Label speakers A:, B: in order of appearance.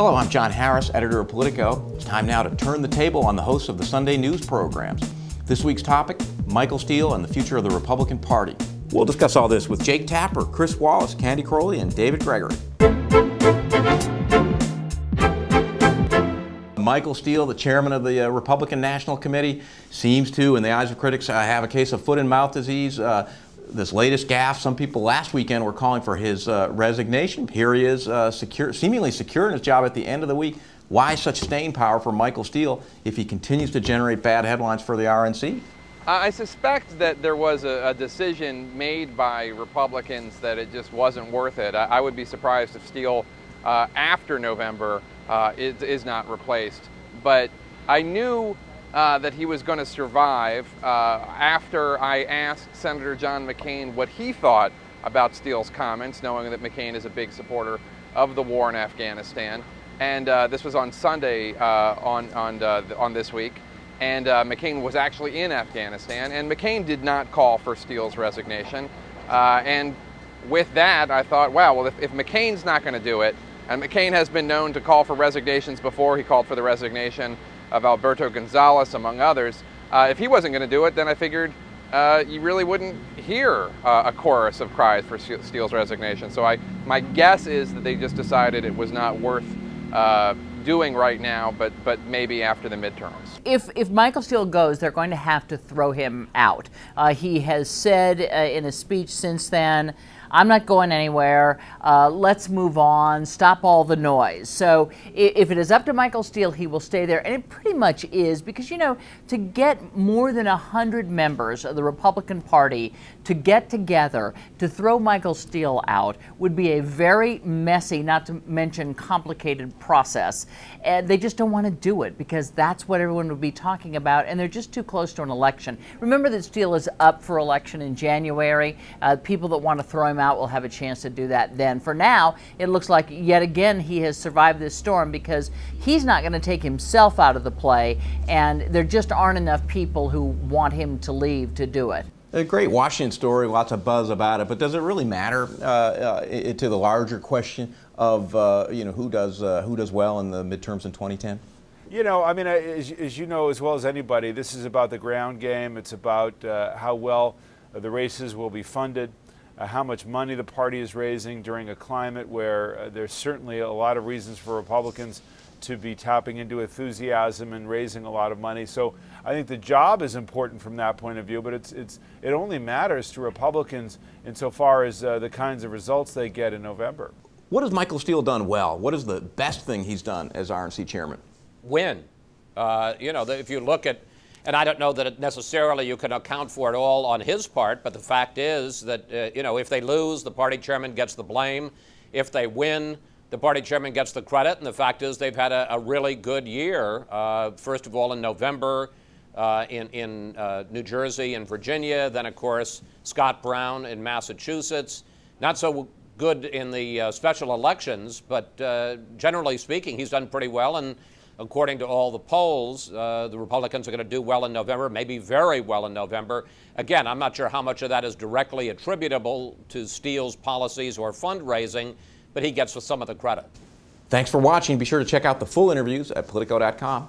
A: Hello, I'm John Harris, editor of Politico. It's time now to turn the table on the hosts of the Sunday news programs. This week's topic, Michael Steele and the future of the Republican Party. We'll discuss all this with Jake Tapper, Chris Wallace, Candy Crowley, and David Gregory. Michael Steele, the chairman of the Republican National Committee, seems to, in the eyes of critics, have a case of foot and mouth disease. This latest gaffe, some people last weekend were calling for his resignation. Here he is, seemingly secure in his job at the end of the week. Why such staying power for Michael Steele if he continues to generate bad headlines for the RNC?
B: I suspect that there was a decision made by Republicans that it just wasn't worth it. I would be surprised if Steele, after November, is not replaced. But I knew that he was going to survive after I asked Senator John McCain what he thought about Steele's comments, knowing that McCain is a big supporter of the war in Afghanistan. And this was on Sunday on this week. And McCain was actually in Afghanistan, and McCain did not call for Steele's resignation. And with that, I thought, wow, well, if McCain's not going to do it, and McCain has been known to call for resignations before. He called for the resignation of Alberto Gonzales, among others. If he wasn't going to do it, then I figured you really wouldn't hear a chorus of cries for Steele's resignation. So my guess is that they just decided it was not worth doing right now, but maybe after the midterms.
C: If Michael Steele goes, they're going to have to throw him out. He has said in a speech since then, I'm not going anywhere, let's move on, stop all the noise. So if it is up to Michael Steele, he will stay there, and it pretty much is, because, you know, to get more than 100 members of the Republican Party to get together to throw Michael Steele out would be a very messy, not to mention complicated process, and they just don't want to do it because that's what everyone would be talking about, and they're just too close to an election. Remember that Steele is up for election in January. People that want to throw him out will have a chance to do that then. For now, it looks like yet again he has survived this storm because he's not going to take himself out of the play, and there just aren't enough people who want him to leave to do it.
A: A great Washington story, lots of buzz about it, but does it really matter to the larger question of who does well in the midterms in 2010?
D: You know, I mean, as you know as well as anybody, this is about the ground game. It's about how well the races will be funded, how much money the party is raising during a climate where there's certainly a lot of reasons for Republicans to be tapping into enthusiasm and raising a lot of money. So I think the job is important from that point of view, but it only matters to Republicans insofar as the kinds of results they get in November.
A: What has Michael Steele done well? What is the best thing he's done as RNC chairman?
E: Win. If you look at, and I don't know that necessarily you can account for it all on his part, but the fact is that, if they lose, the party chairman gets the blame. If they win, the party chairman gets the credit. And the fact is they've had a really good year. First of all, in November in New Jersey and Virginia. Then, of course, Scott Brown in Massachusetts. Not so good in the special elections, but generally speaking, he's done pretty well. And according to all the polls, the Republicans are going to do well in November, maybe very well in November. Again, I'm not sure how much of that is directly attributable to Steele's policies or fundraising, but he gets some of the credit.
A: Thanks for watching. Be sure to check out the full interviews at Politico.com.